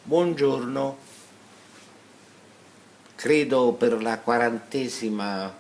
Buongiorno, credo per la quarantunesima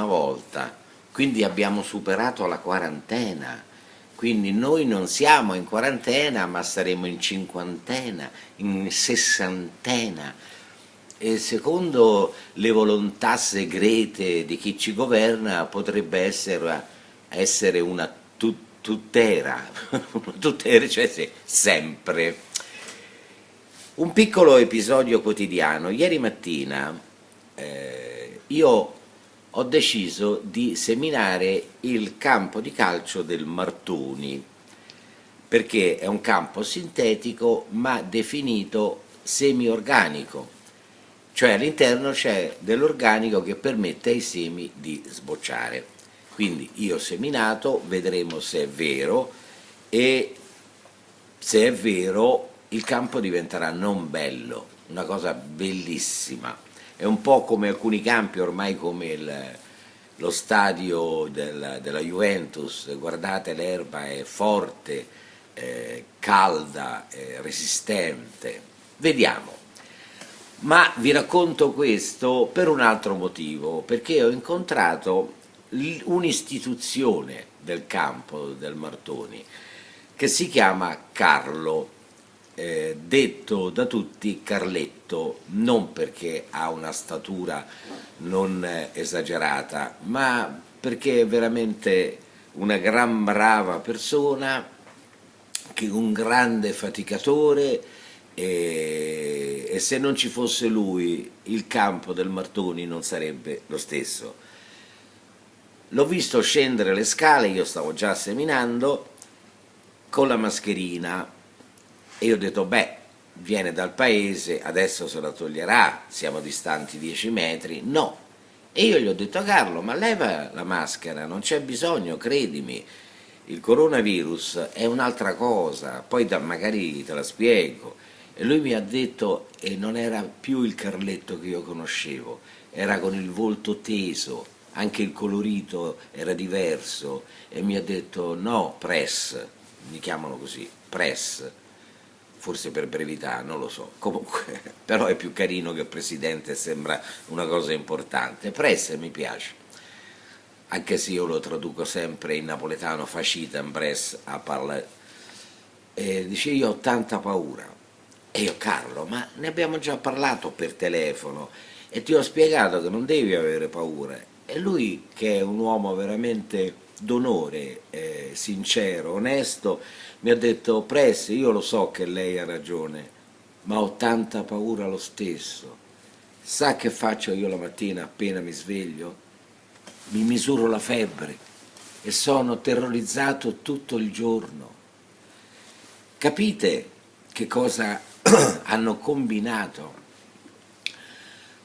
volta, quindi abbiamo superato la quarantena, quindi noi non siamo in quarantena ma saremo in cinquantena, in sessantena e secondo le volontà segrete di chi ci governa potrebbe essere una tutela, tutela, cioè sì, sempre. Un piccolo episodio quotidiano. Ieri mattina io ho deciso di seminare il campo di calcio del Martoni, perché è un campo sintetico ma definito semi-organico, cioè all'interno c'è dell'organico che permette ai semi di sbocciare. Quindi io ho seminato, vedremo se è vero e se è vero il campo diventerà non bello, una cosa bellissima. È un po' come alcuni campi, ormai come lo stadio della Juventus, guardate l'erba è forte, calda, resistente. Vediamo. Ma vi racconto questo per un altro motivo, perché ho incontrato un'istituzione del campo del Martoni che si chiama Carlo, detto da tutti Carletto, non perché ha una statura non esagerata, ma perché è veramente una gran brava persona, che un grande faticatore e se non ci fosse lui il campo del Martoni non sarebbe lo stesso. L'ho visto scendere le scale, io stavo già seminando, con la mascherina e io ho detto, beh, viene dal paese, adesso se la toglierà, siamo distanti 10 metri. No. E io gli ho detto a Carlo, ma leva la maschera, non c'è bisogno, credimi, il coronavirus è un'altra cosa, poi magari te la spiego. E lui mi ha detto, e non era più il Carletto che io conoscevo, era con il volto teso, anche il colorito era diverso, e mi ha detto, no, Press, mi chiamano così, Press, forse per brevità, non lo so, comunque, però è più carino che presidente, sembra una cosa importante. Press mi piace, anche se io lo traduco sempre in napoletano, facitem press a parlare. E dice, io ho tanta paura. E io, Carlo, ma ne abbiamo già parlato per telefono e ti ho spiegato che non devi avere paura. E lui, che è un uomo veramente d'onore, sincero, onesto, mi ha detto, Press, io lo so che lei ha ragione, ma ho tanta paura lo stesso. Sa che faccio io la mattina appena mi sveglio? Mi misuro la febbre e sono terrorizzato tutto il giorno. Capite che cosa hanno combinato?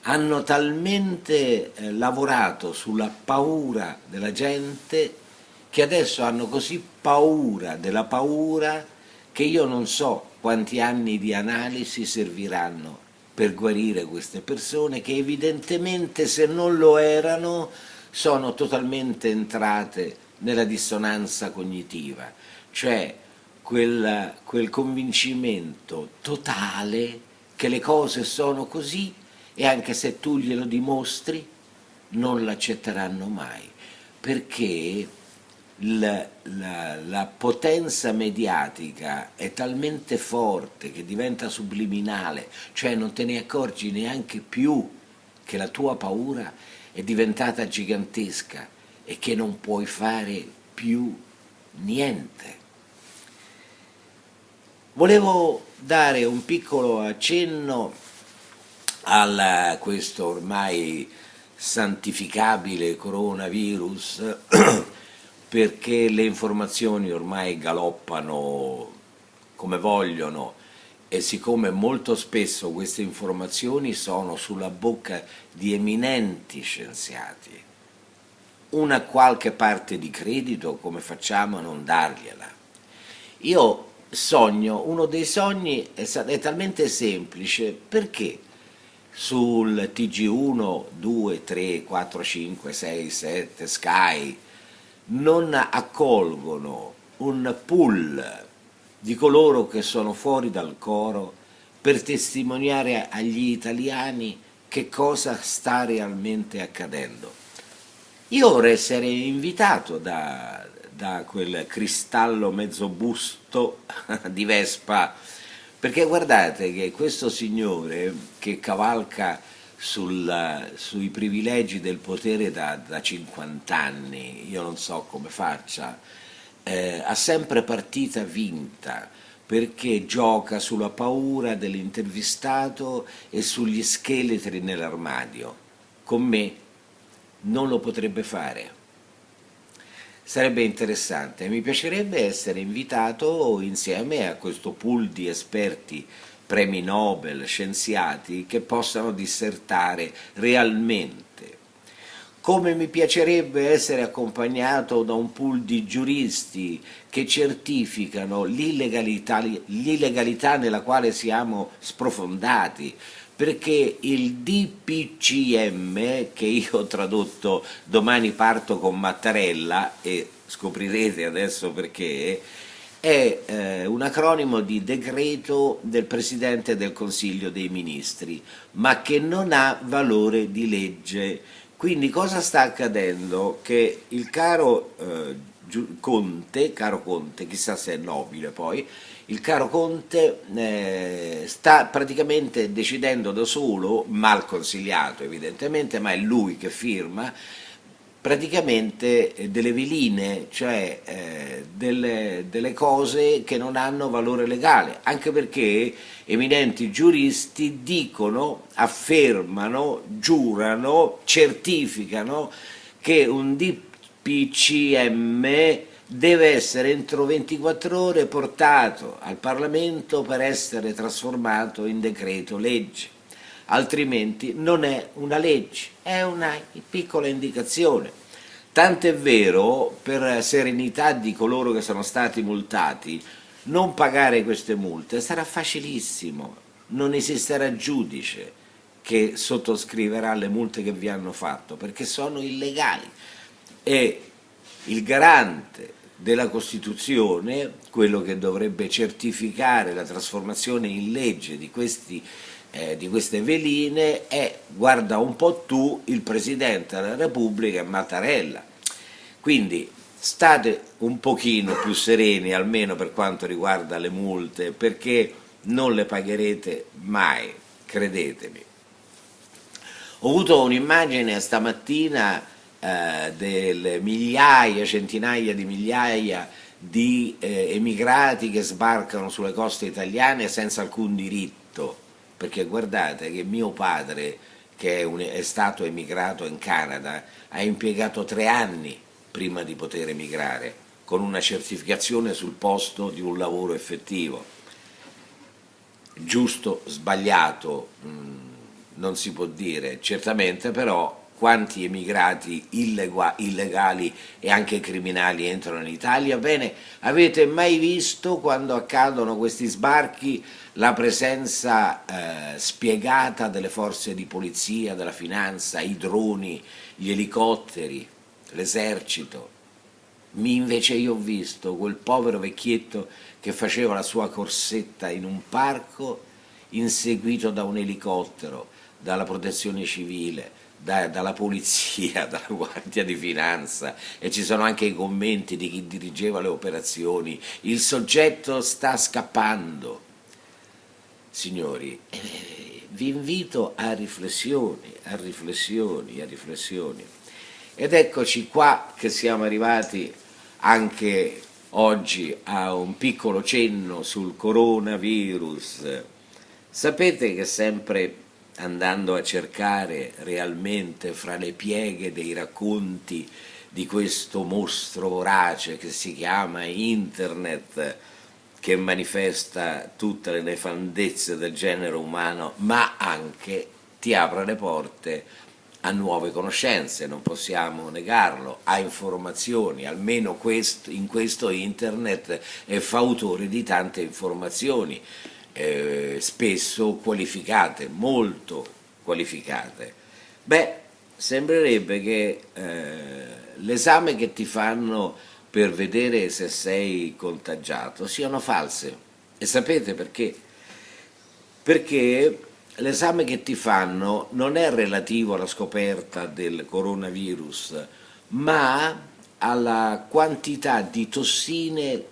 Hanno talmente lavorato sulla paura della gente che adesso hanno così paura della paura che io non so quanti anni di analisi serviranno per guarire queste persone che evidentemente se non lo erano sono totalmente entrate nella dissonanza cognitiva, cioè quel convincimento totale che le cose sono così e anche se tu glielo dimostri non l'accetteranno mai, perché la potenza mediatica è talmente forte che diventa subliminale, cioè non te ne accorgi neanche più che la tua paura è diventata gigantesca e che non puoi fare più niente. Volevo dare un piccolo accenno a questo ormai santificabile coronavirus perché le informazioni ormai galoppano come vogliono e siccome molto spesso queste informazioni sono sulla bocca di eminenti scienziati, una qualche parte di credito come facciamo a non dargliela? Io sogno, uno dei sogni è talmente semplice perché sul TG1, 2, 3, 4, 5, 6, 7, Sky non accolgono un pool di coloro che sono fuori dal coro per testimoniare agli italiani che cosa sta realmente accadendo. Io vorrei essere invitato da quel cristallo mezzo busto di Vespa, perché guardate che questo signore che cavalca sui privilegi del potere da 50 anni, io non so come faccia, ha sempre partita vinta, perché gioca sulla paura dell'intervistato e sugli scheletri nell'armadio. Con me non lo potrebbe fare. Sarebbe interessante, mi piacerebbe essere invitato insieme a questo pool di esperti, premi Nobel, scienziati che possano dissertare realmente. Come mi piacerebbe essere accompagnato da un pool di giuristi che certificano l'illegalità nella quale siamo sprofondati, perché il DPCM, che io ho tradotto domani parto con Mattarella, e scoprirete adesso perché, è un acronimo di decreto del Presidente del Consiglio dei Ministri, ma che non ha valore di legge. Quindi cosa sta accadendo? Che il caro Conte, chissà se è nobile poi, il caro Conte sta praticamente decidendo da solo, mal consigliato evidentemente, ma è lui che firma, praticamente delle veline, cioè delle cose che non hanno valore legale, anche perché eminenti giuristi dicono, affermano, giurano, certificano che un DPCM deve essere entro 24 ore portato al Parlamento per essere trasformato in decreto legge, altrimenti non è una legge, è una piccola indicazione. Tant'è vero, per serenità di coloro che sono stati multati, non pagare queste multe sarà facilissimo, non esisterà giudice che sottoscriverà le multe che vi hanno fatto, perché sono illegali. E il garante della Costituzione, quello che dovrebbe certificare la trasformazione in legge di queste veline, è, guarda un po' tu, il Presidente della Repubblica Mattarella. Quindi state un pochino più sereni, almeno per quanto riguarda le multe, perché non le pagherete mai, credetemi. Ho avuto un'immagine stamattina delle migliaia, centinaia di migliaia di emigrati che sbarcano sulle coste italiane senza alcun diritto, perché guardate che mio padre, che è stato emigrato in Canada, ha impiegato 3 anni prima di poter emigrare, con una certificazione sul posto di un lavoro effettivo. Giusto, sbagliato, non si può dire certamente, però quanti emigrati illegali e anche criminali entrano in Italia? Bene, avete mai visto, quando accadono questi sbarchi, la presenza spiegata delle forze di polizia, della finanza, i droni, gli elicotteri, l'esercito? Invece io ho visto quel povero vecchietto che faceva la sua corsetta in un parco, inseguito da un elicottero, dalla protezione civile, dalla polizia, dalla guardia di finanza, e ci sono anche i commenti di chi dirigeva le operazioni. Il soggetto sta scappando. Signori, vi invito a riflessioni, a riflessioni, a riflessioni. Ed eccoci qua che siamo arrivati anche oggi a un piccolo cenno sul coronavirus. Sapete che sempre andando a cercare realmente fra le pieghe dei racconti di questo mostro vorace che si chiama Internet, che manifesta tutte le nefandezze del genere umano, ma anche ti apre le porte a nuove conoscenze, non possiamo negarlo, a informazioni, almeno in questo Internet è fautore di tante informazioni, spesso qualificate, molto qualificate. Beh, sembrerebbe che l'esame che ti fanno per vedere se sei contagiato siano false. E sapete perché? Perché l'esame che ti fanno non è relativo alla scoperta del coronavirus, ma alla quantità di tossine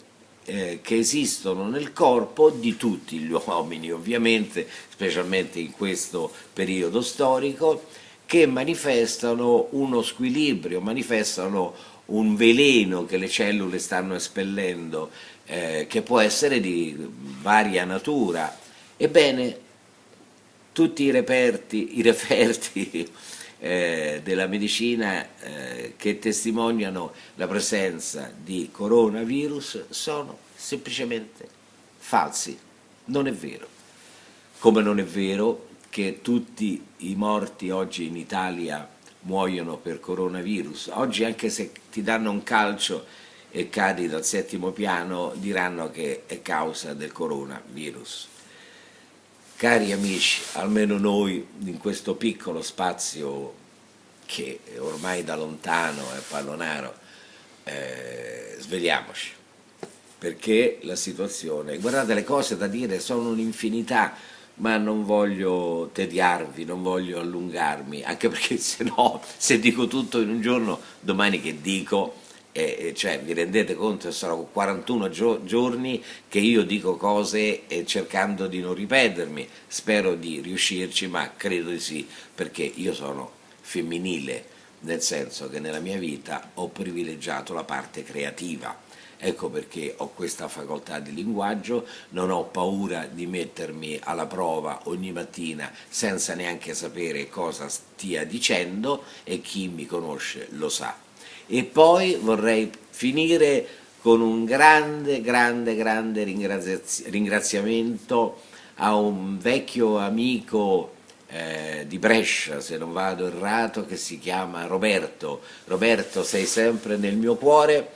che esistono nel corpo di tutti gli uomini, ovviamente, specialmente in questo periodo storico, che manifestano uno squilibrio, manifestano un veleno che le cellule stanno espellendo, che può essere di varia natura. Ebbene, tutti i referti della medicina che testimoniano la presenza di coronavirus sono semplicemente falsi. Non è vero. Come non è vero che tutti i morti oggi in Italia muoiono per coronavirus. Oggi, anche se ti danno un calcio e cadi dal 7° piano, diranno che è causa del coronavirus. Cari amici, almeno noi in questo piccolo spazio che ormai da lontano è Pallonaro, svegliamoci, perché la situazione, guardate, le cose da dire sono un'infinità, ma non voglio tediarvi, non voglio allungarmi, anche perché se no, se dico tutto in un giorno, domani che dico? Cioè, vi rendete conto che sono 41 giorni che io dico cose cercando di non ripetermi, spero di riuscirci, ma credo di sì, perché io sono femminile, nel senso che nella mia vita ho privilegiato la parte creativa. Ecco perché ho questa facoltà di linguaggio, non ho paura di mettermi alla prova ogni mattina senza neanche sapere cosa stia dicendo, e chi mi conosce lo sa. E poi vorrei finire con un grande ringraziamento a un vecchio amico di Brescia, se non vado errato, che si chiama Roberto. Roberto, sei sempre nel mio cuore,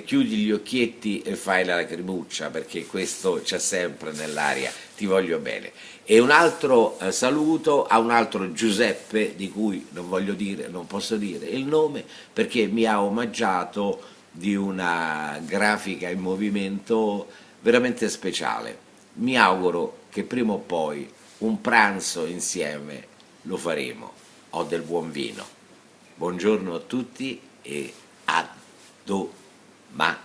chiudi gli occhietti e fai la lacrimuccia, perché questo c'è sempre nell'aria, ti voglio bene. E un altro saluto a un altro Giuseppe, di cui non posso dire il nome, perché mi ha omaggiato di una grafica in movimento veramente speciale. Mi auguro che prima o poi un pranzo insieme lo faremo. Ho del buon vino. Buongiorno a tutti e a domani.